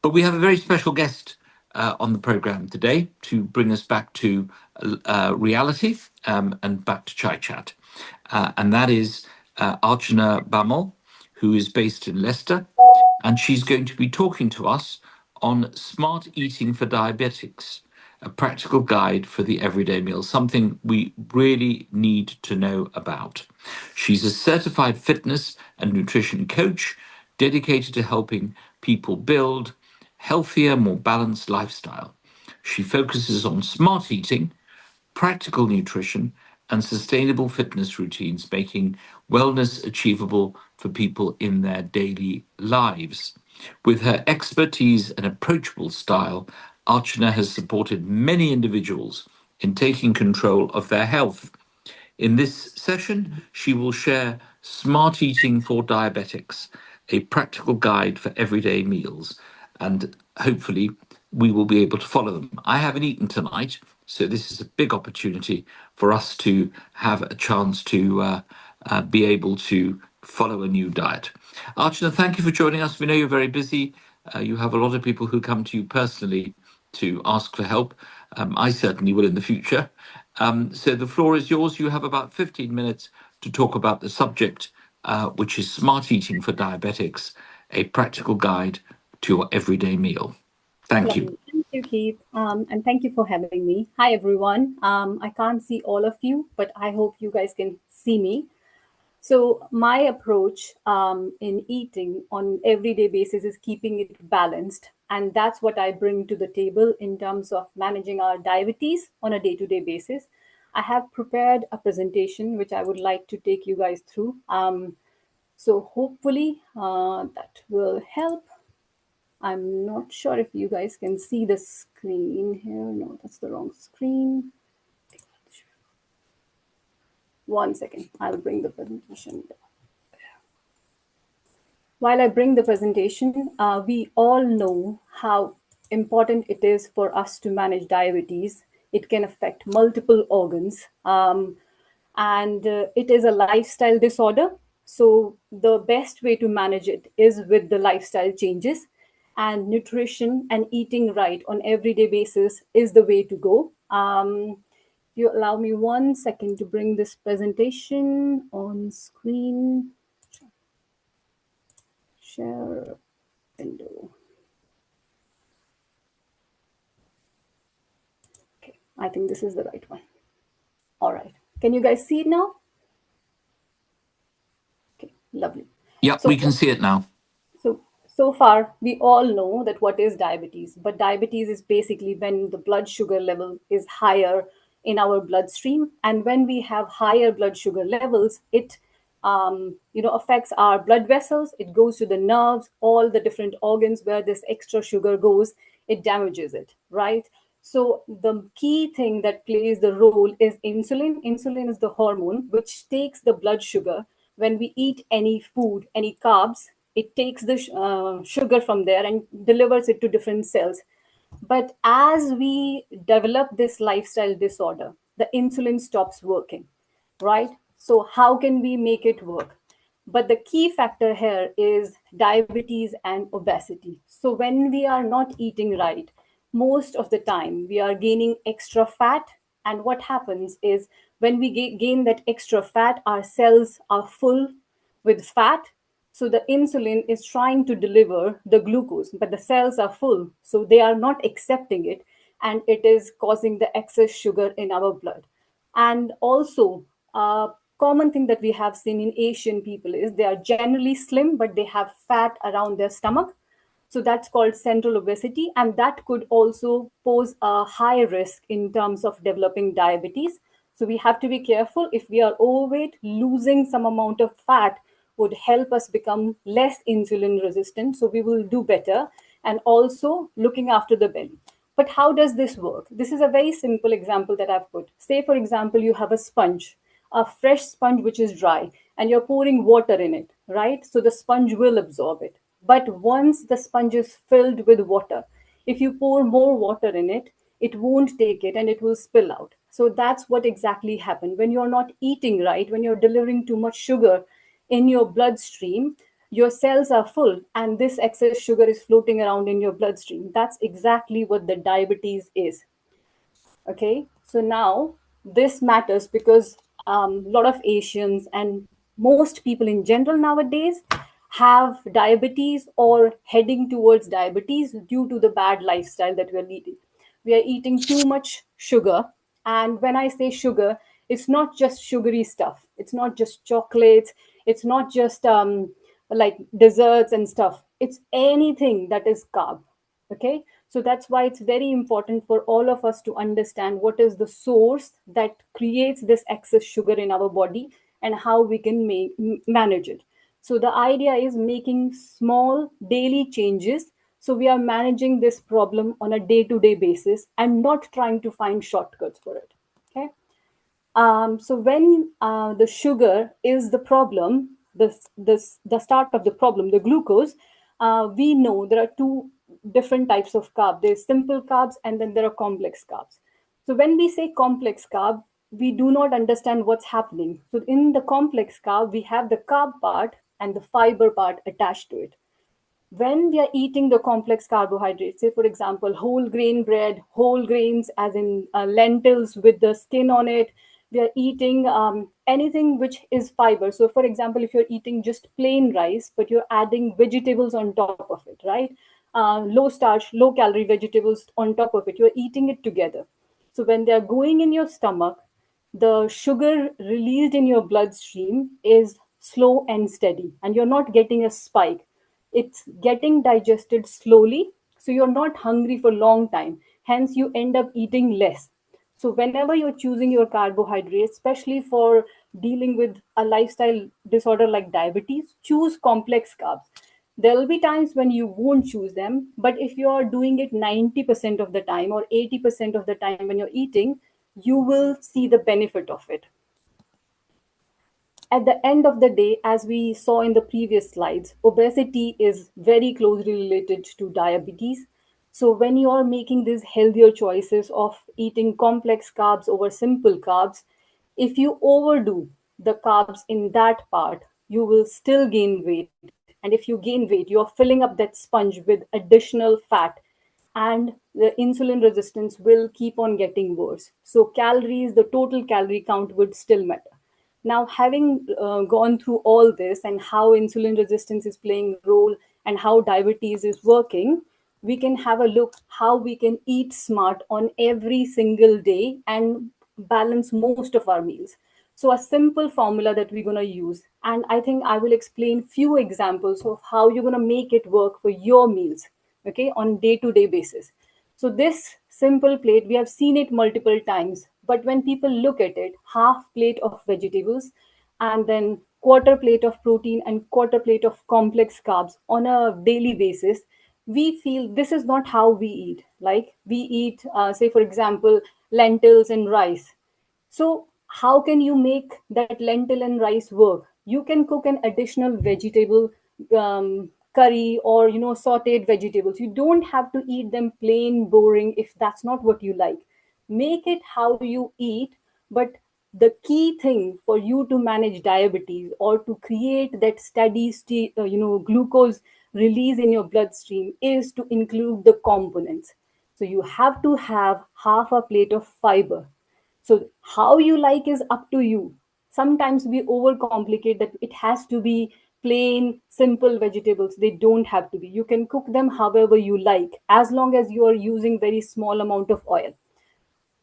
But we have a very special guest on the program today to bring us back to reality and back to Chaichat. And that is Archana Bamal, who is based in Leicester. And she's going to be talking to us on smart eating for diabetics, a practical guide for the everyday meal, something we really need to know about. She's a certified fitness and nutrition coach dedicated to helping people build healthier, more balanced lifestyle. She focuses on smart eating, practical nutrition, and sustainable fitness routines, making wellness achievable for people in their daily lives. With her expertise and approachable style, Archana has supported many individuals in taking control of their health. In this session, she will share Smart Eating for Diabetics, a practical guide for everyday meals, and hopefully we will be able to follow them. I haven't eaten tonight, so this is a big opportunity for us to have a chance to be able to follow a new diet. Archana, thank you for joining us. We know you're very busy. You have a lot of people who come to you personally to ask for help. I certainly will in the future. So the floor is yours. You have about 15 minutes to talk about the subject, which is smart eating for diabetics, a practical guide to your everyday meal. Thank you. Lovely. Thank you, Keith. And thank you for having me. Hi, everyone. I can't see all of you, but I hope you guys can see me. So my approach in eating on everyday basis is keeping it balanced. And that's what I bring to the table in terms of managing our diabetes on a day-to-day basis. I have prepared a presentation which I would like to take you guys through. So hopefully that will help. I'm not sure if you guys can see the screen here. No, that's the wrong screen. 1 second. I'll bring the presentation. While I bring the presentation, we all know how important it is for us to manage diabetes. It can affect multiple organs, and it is a lifestyle disorder. So, the best way to manage it is with the lifestyle changes, and nutrition and eating right on everyday basis is the way to go. You allow me 1 second to bring this presentation on screen. Share window. Okay, I think this is the right one. All right. Can you guys see it now? Okay, lovely. Yeah, So we can see it now. so far we all know that what is diabetes, but diabetes is basically when the blood sugar level is higher in our bloodstream, and when we have higher blood sugar levels, it affects our blood vessels. It goes to the nerves, all the different organs where this extra sugar goes. It damages it, right? So the key thing that plays the role is insulin. Insulin is the hormone which takes the blood sugar when we eat any food, any carbs. It takes the sugar from there and delivers it to different cells. But as we develop this lifestyle disorder, the insulin stops working, right? So, how can we make it work? But the key factor here is diabetes and obesity. So, when we are not eating right, most of the time we are gaining extra fat. And what happens is when we gain that extra fat, our cells are full with fat. So the insulin is trying to deliver the glucose, but the cells are full. So they are not accepting it. And it is causing the excess sugar in our blood. And also, a common thing that we have seen in Asian people is they are generally slim, but they have fat around their stomach. So that's called central obesity, and that could also pose a high risk in terms of developing diabetes. So we have to be careful. If we are overweight, losing some amount of fat would help us become less insulin resistant. So we will do better, and also looking after the belly. But how does this work? This is a very simple example that I've put. Say, for example, you have a sponge, a fresh sponge which is dry, and you're pouring water in it, right? So the sponge will absorb it. But once the sponge is filled with water, if you pour more water in it, it won't take it and it will spill out. So that's what exactly happened. When you're not eating right, when you're delivering too much sugar in your bloodstream, your cells are full and this excess sugar is floating around in your bloodstream. That's exactly what the diabetes is. Okay, so now this matters because a lot of Asians and most people in general nowadays have diabetes or heading towards diabetes due to the bad lifestyle that we are leading. We are eating too much sugar, and when I say sugar, it's not just sugary stuff, it's not just chocolates, it's not just like desserts and stuff, it's anything that is carb. Okay, so that's why it's very important for all of us to understand what is the source that creates this excess sugar in our body and how we can manage it. So the idea is making small daily changes, so we are managing this problem on a day to day basis and not trying to find shortcuts for it. Okay, so when the sugar is the problem, the start of the problem, the glucose, we know there are two different types of carb. There's simple carbs and then there are complex carbs. So when we say complex carb, we do not understand what's happening. So in the complex carb, we have the carb part and the fiber part attached to it. When we are eating the complex carbohydrates, say for example, whole grain bread, whole grains as in lentils with the skin on it, we are eating anything which is fiber. So, for example, if you're eating just plain rice, but you're adding vegetables on top of it, right? Low starch, low calorie vegetables on top of it, you're eating it together. So, when they're going in your stomach, the sugar released in your bloodstream is slow and steady, and you're not getting a spike. It's getting digested slowly, so you're not hungry for a long time, hence you end up eating less. So whenever you're choosing your carbohydrates, especially for dealing with a lifestyle disorder like diabetes, choose complex carbs. There will be times when you won't choose them, but if you are doing it 90% of the time or 80% of the time when you're eating, you will see the benefit of it. At the end of the day, as we saw in the previous slides, obesity is very closely related to diabetes. So, when you are making these healthier choices of eating complex carbs over simple carbs, if you overdo the carbs in that part, you will still gain weight. And if you gain weight, you are filling up that sponge with additional fat, and the insulin resistance will keep on getting worse. So, calories, the total calorie count would still matter. Now, having gone through all this and how insulin resistance is playing a role and how diabetes is working, we can have a look how we can eat smart on every single day and balance most of our meals. So a simple formula that we're going to use, and I think I will explain few examples of how you're going to make it work for your meals, okay, on day to day basis. So this simple plate, we have seen it multiple times, but when people look at it, half plate of vegetables and then quarter plate of protein and quarter plate of complex carbs on a daily basis, we feel this is not how we eat. Like we eat, say for example, lentils and rice. So how can you make that lentil and rice work? You can cook an additional vegetable curry or sautéed vegetables. You don't have to eat them plain boring if that's not what you like. Make it how you eat, but the key thing for you to manage diabetes or to create that steady state, glucose release in your bloodstream is to include the components. So you have to have half a plate of fiber. So how you like is up to you. Sometimes we overcomplicate that it has to be plain, simple vegetables. They don't have to be. You can cook them however you like, as long as you are using very small amount of oil.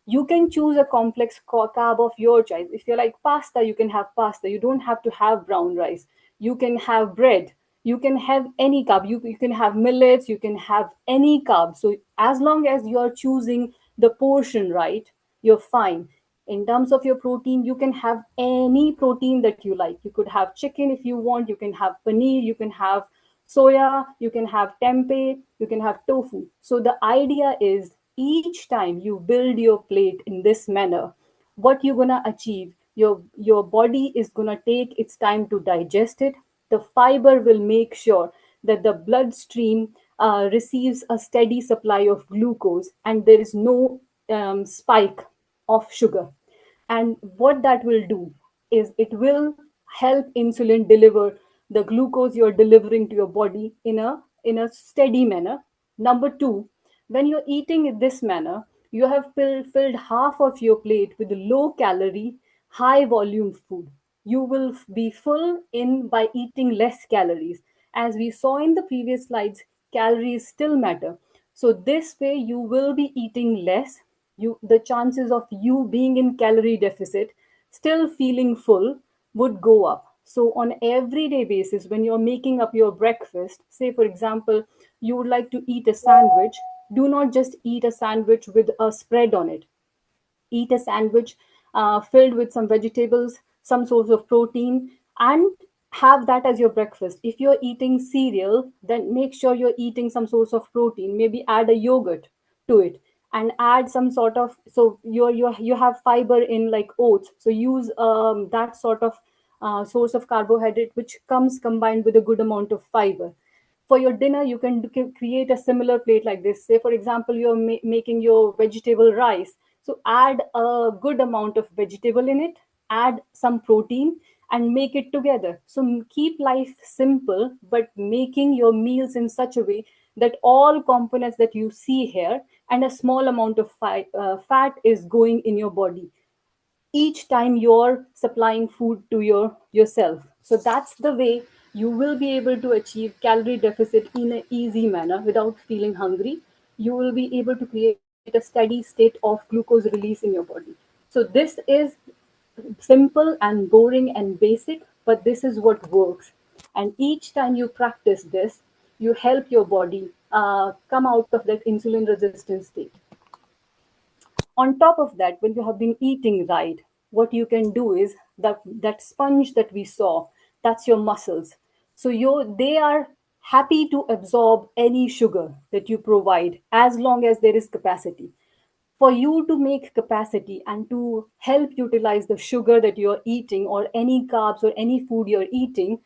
You can choose a complex carb of your choice. If you like pasta, you can have pasta. You don't have to have brown rice. You can have bread. You can have any carb. You can have millets. You can have any carb. So as long as you are choosing the portion right, you're fine. In terms of your protein, you can have any protein that you like. You could have chicken if you want. You can have paneer. You can have soya. You can have tempeh. You can have tofu. So the idea is each time you build your plate in this manner, what you're going to achieve, your body is going to take its time to digest it. The fiber will make sure that the bloodstream receives a steady supply of glucose and there is no spike of sugar. And what that will do is it will help insulin deliver the glucose you're delivering to your body in a steady manner. Number two, when you're eating in this manner, you have filled half of your plate with low calorie, high volume food. You will be full in by eating less calories. As we saw in the previous slides, calories still matter. So this way you will be eating less. The chances of you being in calorie deficit, still feeling full, would go up. So on everyday basis, when you're making up your breakfast, say for example, you would like to eat a sandwich, do not just eat a sandwich with a spread on it. Eat a sandwich filled with some vegetables, some source of protein, and have that as your breakfast. If you're eating cereal, then make sure you're eating some source of protein. Maybe add a yogurt to it, and add some sort of, so you have fiber in like oats. So use that sort of source of carbohydrate which comes combined with a good amount of fiber. For your dinner, you can create a similar plate like this. Say for example, you're making your vegetable rice, so add a good amount of vegetable in it, add some protein, and make it together. So keep life simple, but making your meals in such a way that all components that you see here and a small amount of fat is going in your body each time you're supplying food to yourself. So that's the way you will be able to achieve calorie deficit in an easy manner without feeling hungry. You will be able to create a steady state of glucose release in your body. So this is simple and boring and basic, but this is what works. And each time you practice this, you help your body come out of that insulin resistant state. On top of that, when you have been eating right, what you can do is that sponge that we saw, that's your muscles. So they are happy to absorb any sugar that you provide as long as there is capacity. For you to make capacity and to help utilize the sugar that you're eating or any carbs or any food you're eating,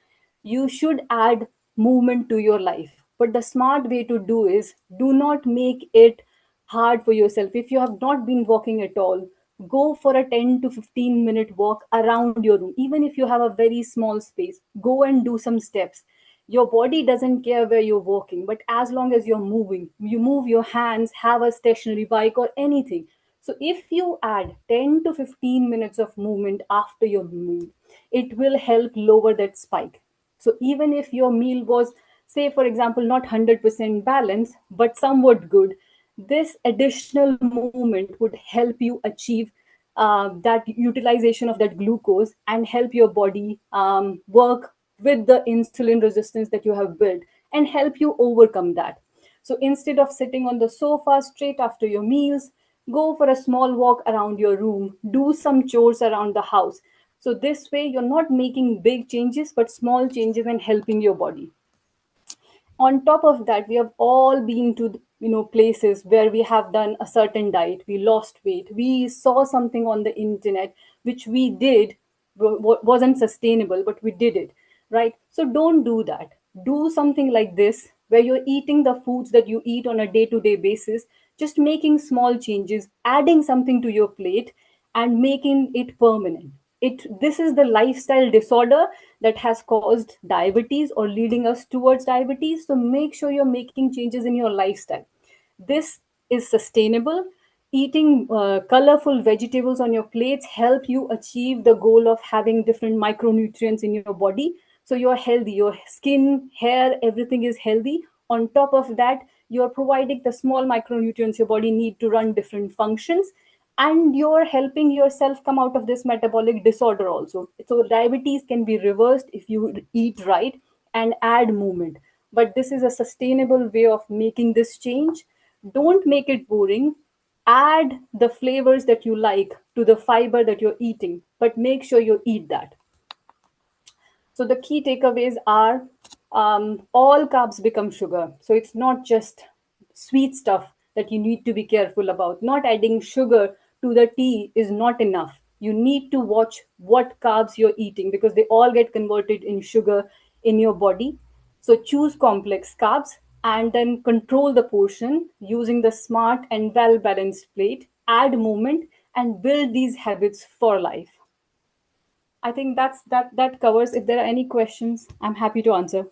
you should add movement to your life. But the smart way to do is, do not make it hard for yourself. If you have not been walking at all, go for a 10 to 15-minute walk around your room. Even if you have a very small space, go and do some steps. Your body doesn't care where you're walking, but as long as you're moving, you move your hands, have a stationary bike or anything. So if you add 10 to 15 minutes of movement after your meal, it will help lower that spike. So even if your meal was, say for example, not 100% balanced but somewhat good, this additional movement would help you achieve that utilization of that glucose and help your body work with the insulin resistance that you have built and help you overcome that. So instead of sitting on the sofa straight after your meals, go for a small walk around your room, do some chores around the house. So this way you're not making big changes but small changes and helping your body. On top of that, we have all been to places where we have done a certain diet, we lost weight, we saw something on the internet which we did wasn't sustainable, but we did it, right? So don't do that. Do something like this where you're eating the foods that you eat on a day to day basis, just making small changes, adding something to your plate, and making it permanent. This is the lifestyle disorder that has caused diabetes or leading us towards diabetes. So make sure you're making changes in your lifestyle. This is sustainable. Eating colorful vegetables on your plates help you achieve the goal of having different micronutrients in your body. So you're healthy, your skin, hair, everything is healthy. On top of that, you're providing the small micronutrients your body need to run different functions, and you're helping yourself come out of this metabolic disorder also. So diabetes can be reversed if you eat right and add movement. But this is a sustainable way of making this change. Don't make it boring. Add the flavors that you like to the fiber that you're eating, but make sure you eat that. So the key takeaways are, all carbs become sugar. So it's not just sweet stuff that you need to be careful about. Not adding sugar to the tea is not enough. You need to watch what carbs you're eating because they all get converted in sugar in your body. So choose complex carbs and then control the portion using the smart and well balanced plate. Add movement and build these habits for life. I think that covers. If there are any questions, I'm happy to answer.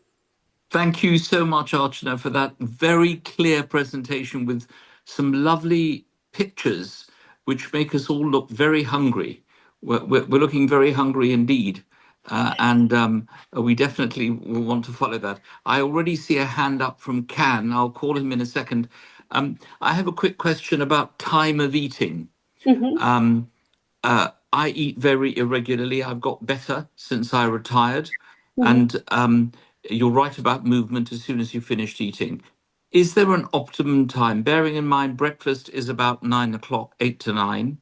Thank you so much, Archana, for that very clear presentation with some lovely pictures which make us all look very hungry. We're looking very hungry indeed. And we definitely will want to follow that. I already see a hand up from Can. I'll call him in a second. I have a quick question about time of eating. Mm-hmm. I eat very irregularly. I've got better since I retired. Mm-hmm. And you're right about movement as soon as you finished eating. Is there an optimum time? Bearing in mind, breakfast is about 9 o'clock, 8 to 9.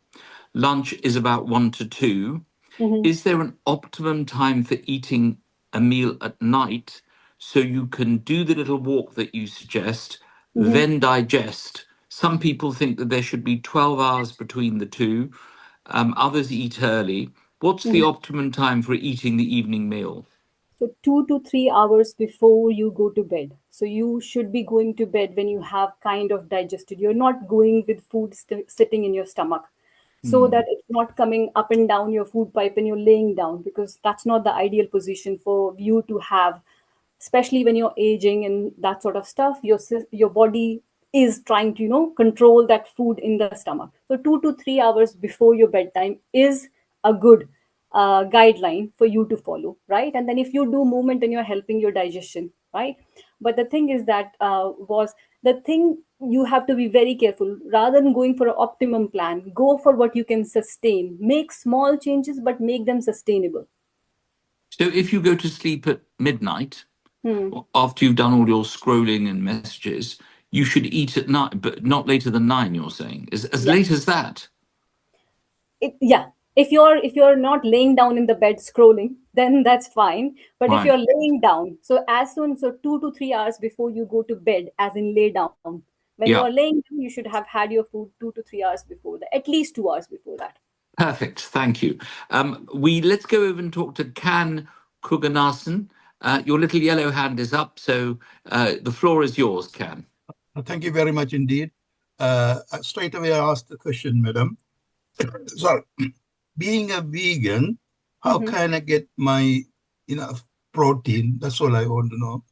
Lunch is about 1 to 2. Mm-hmm. Is there an optimum time for eating a meal at night so you can do the little walk that you suggest, Mm-hmm. then digest? Some people think that there should be 12 hours between the two. Others eat early. What's the Mm-hmm. optimum time for eating the evening meal? So 2 to 3 hours before you go to bed. So you should be going to bed when you have kind of digested. You're not going with food sitting in your stomach, so Hmm. that it's not coming up and down your food pipe and you're laying down, because that's not the ideal position for you to have, especially when you're aging and that sort of stuff. Your body is trying to control that food in the stomach. So 2 to 3 hours before your bedtime is a good guideline for you to follow, right? And then if you do movement, then you're helping your digestion, right? But the thing is that was the thing, you have to be very careful. Rather than going for an optimum plan, go for what you can sustain. Make small changes but make them sustainable. So if you go to sleep at midnight, Hmm. after you've done all your scrolling and messages, you should eat at night, but not later than 9, you're saying. Is as Yeah. late as that? Yeah, if you're not laying down in the bed scrolling, then that's fine. But if Right. you're laying down, so as soon, so 2 to 3 hours before you go to bed, as in lay down, when you're Yeah. laying down, you should have had your food 2 to 3 hours before that, at least 2 hours before that. Perfect. Thank you. We let's go over and talk to Kan Kuganasan. Your little yellow hand is up, so the floor is yours, Kan. Thank you very much indeed. Straight away, I asked the question, madam. So, being a vegan, how Mhm. can I get my enough protein? That's all I want to know.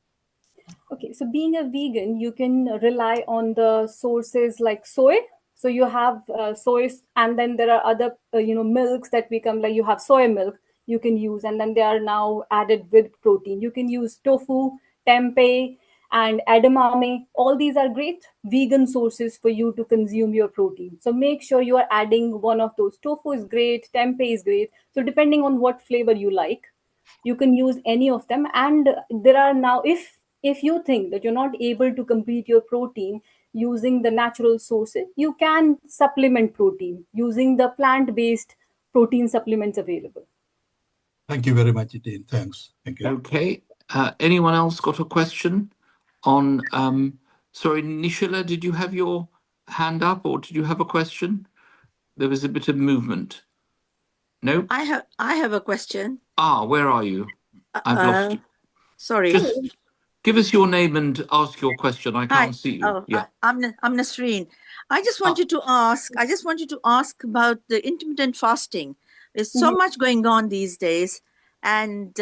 Okay, so being a vegan, you can rely on the sources like soy. So you have soy, and then there are other milks that become, like you have soy milk you can use, and then they are now added with protein. You can use tofu, tempeh, and edamame. All these are great vegan sources for you to consume your protein. So make sure you are adding one of those. Tofu is great, tempeh is great. So depending on what flavor you like, you can use any of them. And there are now, if you think that you're not able to complete your protein using the natural sources, you can supplement protein using the plant based protein supplements available. Thank you very much indeed. Thanks. Thank you. Okay. Anyone else got a question on? Sorry, Nishila, did you have your hand up, or did you have a question? There was a bit of movement. No. I have a question. Where are you? I've lost Uh, you. sorry. Just give us your name and ask your question. I Hi. can't see you. Oh, Yeah. I'm Nasreen. I just Ah, wanted to ask. I just wanted to ask about the intermittent fasting. There's so Mhm. much going on these days, and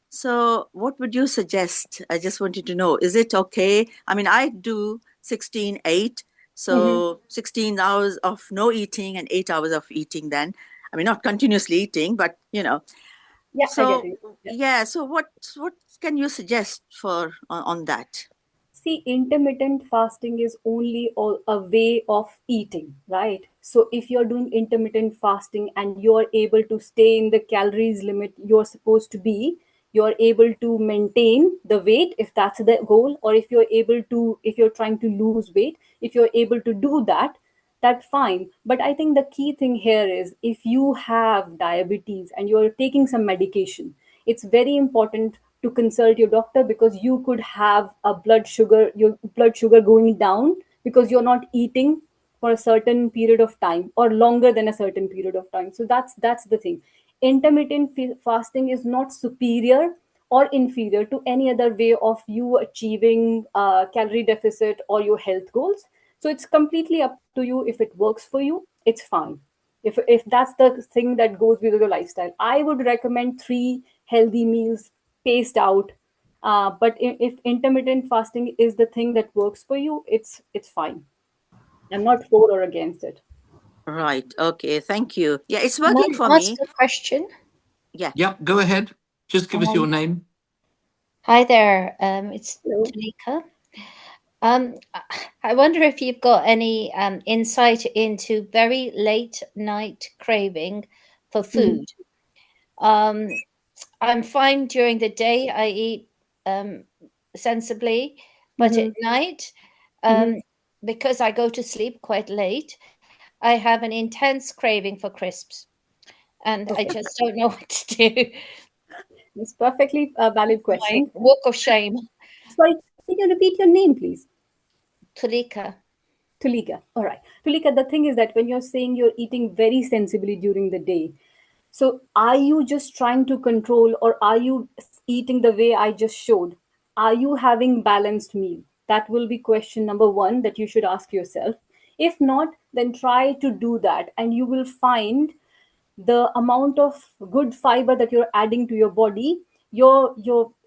so what would you suggest? I just wanted to know. Is it okay? I mean, I do 16/8, Mhm. so 16 hours of no eating and 8 hours of eating. Then, I mean, not continuously eating, but Yeah, I get So it. Yeah. yeah, so what can you suggest for on that? See, intermittent fasting is only a way of eating, right? So if you're doing intermittent fasting and you're able to stay in the calories limit you're supposed to be, you're able to maintain the weight if that's the goal, or if you're trying to lose weight, if you're able to do that, that's fine. But I think the key thing here is, if you have diabetes and you're taking some medication, it's very important to consult your doctor, because you could have your blood sugar going down because you're not eating for a certain period of time or longer than a certain period of time. So that's the thing. Intermittent fasting is not superior or inferior to any other way of you achieving calorie deficit or your health goals. So it's completely up to you. If it works for you, it's fine. If that's the thing that goes with your lifestyle, I would recommend 3 healthy meals paced out. But if intermittent fasting is the thing that works for you, it's fine. I'm not for or against it. Right. Okay. Thank you. Yeah, it's Can working I for ask me. a question? Yeah. Yep, go ahead. Just give us your Um, name. Hi there. It's Hello. Tanika. I wonder if you've got any insight into very late night craving for Mhm. food. Um, I'm fine during the day. I eat um, sensibly, but at Mhm. night, Mhm. um, because I go to sleep quite late, I have an intense craving for crisps, and I Okay, just don't know what to do. it's perfectly a valid My question. walk of shame. Sorry, can you repeat your name, please? Tulika. Tulika. All right. Tulika, the thing is that when you're saying you're eating very sensibly during the day, so are you just trying to control, or are you eating the way I just showed? Are you having balanced meal? That will be question number one that you should ask yourself. If not, then try to do that, and you will find the amount of good fiber that you're adding to your body, your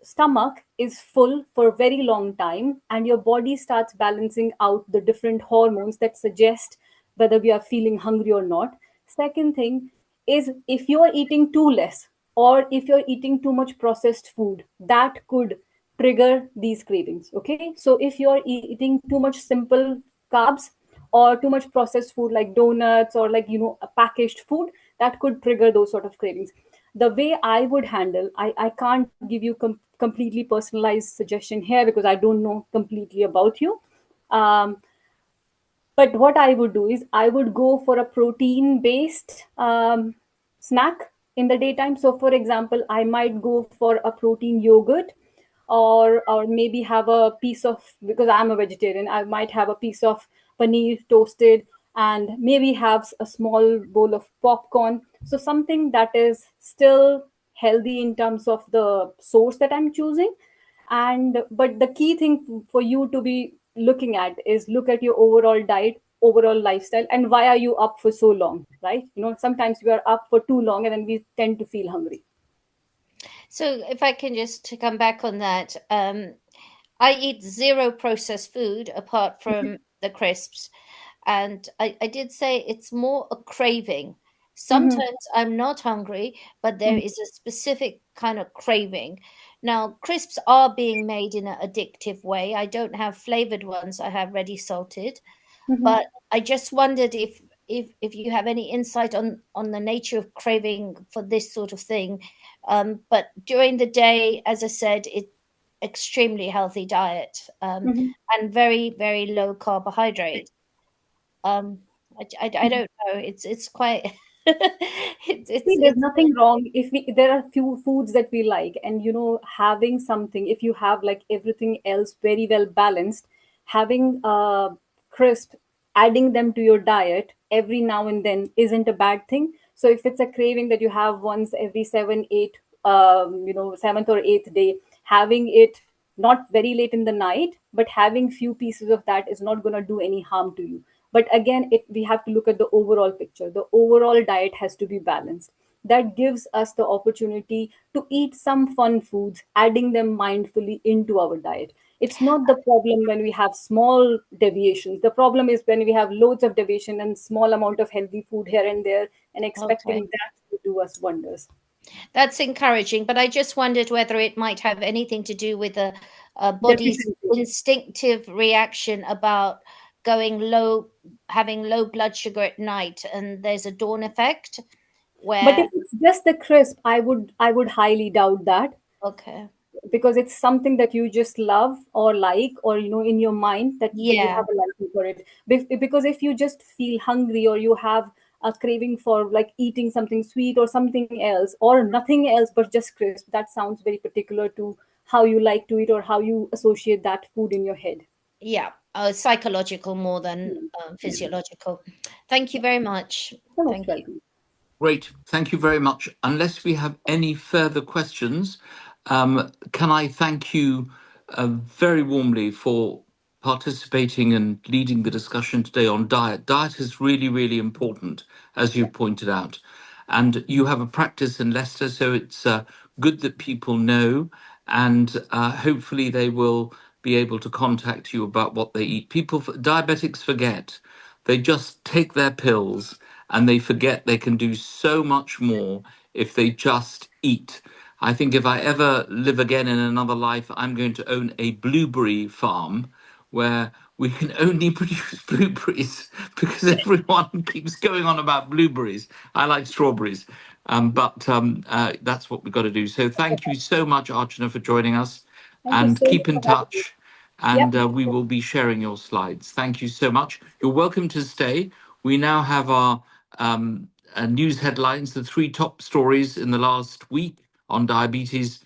stomach is full for a very long time, and your body starts balancing out the different hormones that suggest whether we are feeling hungry or not. Second thing is, if you're eating too less, or if you're eating too much processed food, that could trigger these cravings. Okay, so if you're eating too much simple carbs, or too much processed food like donuts, or like a packaged food, that could trigger those sort of cravings. The way I would handle, I can't give you completely personalized suggestion here because I don't know completely about you. um, but what I would do is I would go for a protein based snack in the daytime. So, for example, I might go for a protein yogurt, or maybe have a piece of, because I'm a vegetarian, I might have a piece of paneer toasted, and maybe have a small bowl of popcorn. So something that is still healthy in terms of the source that I'm choosing. And but the key thing for you to be looking at is, look at your overall diet, overall lifestyle, and why are you up for so long, right? Sometimes we are up for too long and then we tend to feel hungry. So, if I can just come back on that, I eat zero processed food apart from the crisps. And I did say it's more a craving. Mhm. Sometimes I'm not hungry, but there Mhm. is a specific kind of craving. Now, crisps are being made in an addictive way. I don't have flavored ones, I have ready salted. Mhm. But I just wondered if you have any insight on the nature of craving for this sort of thing. But during the day, as I said, it extremely healthy diet, Mhm. and very very low carbohydrate. Um, I don't know. It's quite See, there's it's nothing wrong if there are few foods that we like, and having something, if you have like everything else very well balanced, having crisp, adding them to your diet every now and then isn't a bad thing. So if it's a craving that you have once every 7th or 8th day, having it not very late in the night, but having few pieces of that is not going to do any harm to you. But again, we have to look at the overall picture. The overall diet has to be balanced. That gives us the opportunity to eat some fun foods, adding them mindfully into our diet. It's not the problem when we have small deviations. The problem is when we have loads of deviation and small amount of healthy food here and there, and expecting okay. that to do us wonders. That's encouraging, but I just wondered whether it might have anything to do with a body's Deficiency. instinctive reaction about going low, having low blood sugar at night, and there's a dawn effect But if where, it's just the crisp, I would highly doubt that, okay, because it's something that you just love or like, or in your mind that you yeah, have a liking for it. Because if you just feel hungry, or you have a craving for like eating something sweet or something else, or nothing else but just crisp, that sounds very particular to how you like to eat or how you associate that food in your head. yeah, psychological more than Yeah. physiological. Thank you very much. You're most Thank you. welcome. Great. Thank you very much. Unless we have any further questions, can I thank you very warmly for participating and leading the discussion today on diet. Diet is really, really important, as you pointed out. And you have a practice in Leicester, so it's good that people know, and hopefully they will be able to contact you about what they eat. Diabetics forget. They just take their pills and they forget they can do so much more if they just eat. I think if I ever live again in another life, I'm going to own a blueberry farm where we can only produce blueberries because everyone keeps going on about blueberries. I like strawberries, but that's what we've got to do. So thank you so much, Archana, for joining us, Thank you and so much keep in for having me. touch. And Yep. we will be sharing your slides. Thank you so much. You're welcome to stay. We now have our news headlines, the three top stories in the last week on diabetes.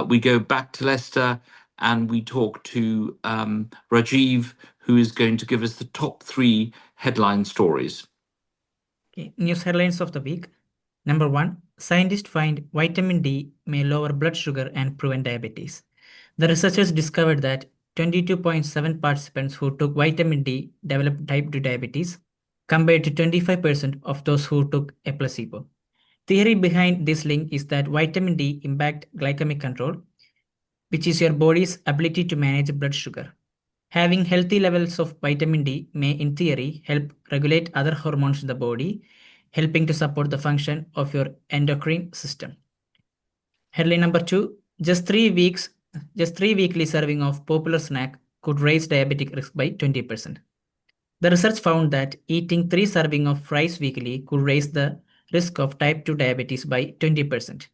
We go back to Leicester and we talk to Rajiv, who is going to give us the top three headline stories. Okay. News headlines of the week. Number 1, scientists find vitamin D may lower blood sugar and prevent diabetes. The researchers discovered that 22.7 participants who took vitamin D developed type 2 diabetes, compared to 25% of those who took a placebo. Theory behind this link is that vitamin D impact glycemic control, which is your body's ability to manage blood sugar. Having healthy levels of vitamin D may, in theory, help regulate other hormones in the body, helping to support the function of your endocrine system. Headline number 2, just 3 weekly serving of popular snack could raise diabetic risk by 20%. The research found that eating 3 servings of fries weekly could raise the risk of type 2 diabetes by 20%,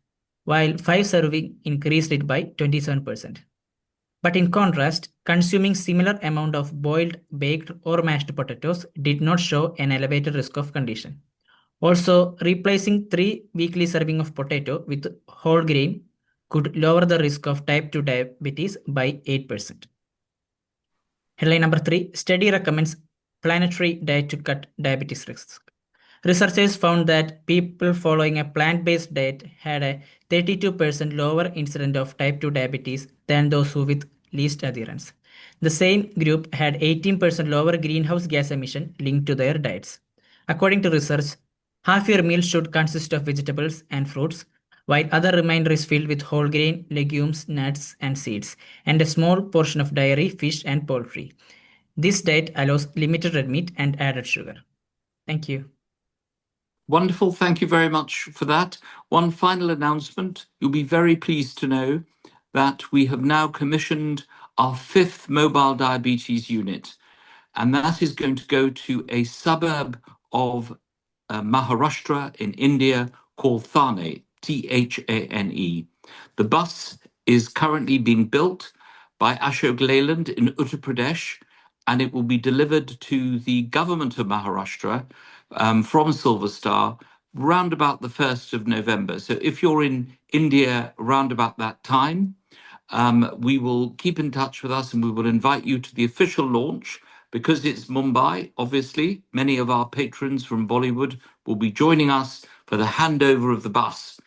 while 5 servings increased it by 27%. But in contrast, consuming similar amount of boiled, baked, or mashed potatoes did not show an elevated risk of condition. Also, replacing 3 weekly serving of potato with whole grain could lower the risk of type 2 diabetes by 8%. Headline number 3, study recommends planetary diet to cut diabetes risk. Researchers found that people following a plant-based diet had a 32% lower incidence of type 2 diabetes than those who with least adherence. The same group had 18% lower greenhouse gas emission linked to their diets. According to research, half your meal should consist of vegetables and fruits, while other remainder is filled with whole grain, legumes, nuts, and seeds, and a small portion of dairy, fish, and poultry. This diet allows limited red meat and added sugar. Thank you. Wonderful. Thank you very much for that. One final announcement. You'll be very pleased to know that we have now commissioned our 5th mobile diabetes unit, and that is going to go to a suburb of Maharashtra in India called Thane, Thane. The bus is currently being built by Ashok Leyland in Uttar Pradesh, and it will be delivered to the government of Maharashtra from Silver Star round about the 1st of November. So if you're in India round about that time, we will keep in touch with us and we will invite you to the official launch. Because it's Mumbai, obviously, many of our patrons from Bollywood will be joining us for the handover of the bus.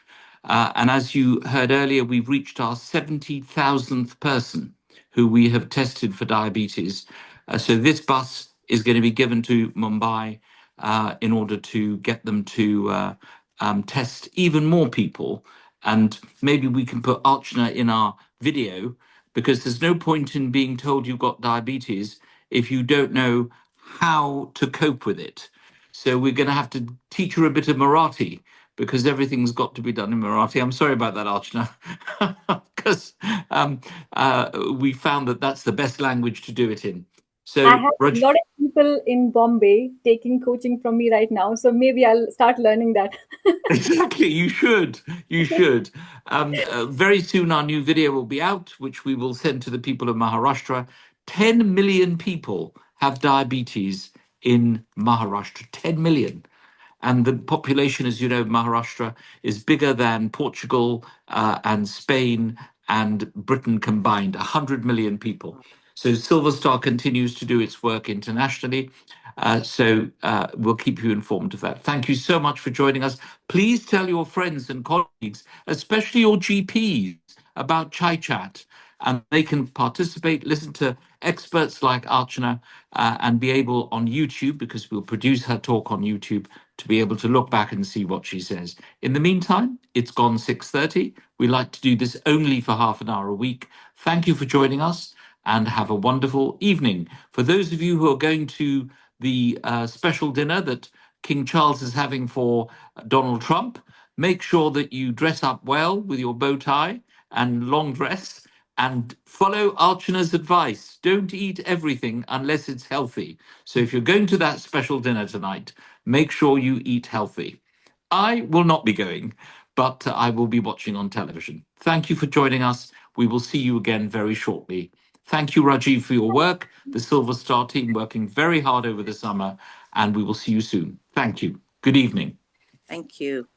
And as you heard earlier, we've reached our 70,000th person who we have tested for diabetes. So this bus is going to be given to Mumbai in order to get them to test even more people. And maybe we can put Archana in our video, because there's no point in being told you've got diabetes if you don't know how to cope with it. So we're going to have to teach her a bit of Marathi, because everything's got to be done in Marathi. I'm sorry about that, Archana, because we found that that's the best language to do it in. So, I have a lot of people in Bombay taking coaching from me right now, so maybe I'll start learning that. Exactly, you should. You should. Very soon, our new video will be out, which we will send to the people of Maharashtra. 10 million people have diabetes in Maharashtra. 10 million. And the population, as you know, Maharashtra is bigger than Portugal and Spain and Britain combined, 100 million people. So Silver Star continues to do its work internationally. So we'll keep you informed of that. Thank you so much for joining us. Please tell your friends and colleagues, especially your GPs, about Chaichat and they can participate, listen to experts like Archana, and be able on YouTube, because we'll produce her talk on YouTube, to be able to look back and see what she says. In the meantime, it's gone 6:30. We like to do this only for half an hour a week. Thank you for joining us and have a wonderful evening. For those of you who are going to the special dinner that King Charles is having for Donald Trump, make sure that you dress up well with your bow tie and long dress, and follow Archana's advice. Don't eat everything unless it's healthy. So if you're going to that special dinner tonight, make sure you eat healthy. I will not be going, but I will be watching on television. Thank you for joining us. We will see you again very shortly. Thank you, Rajiv, for your work, the Silver Star team working very hard over the summer, and we will see you soon. Thank you. Good evening. Thank you.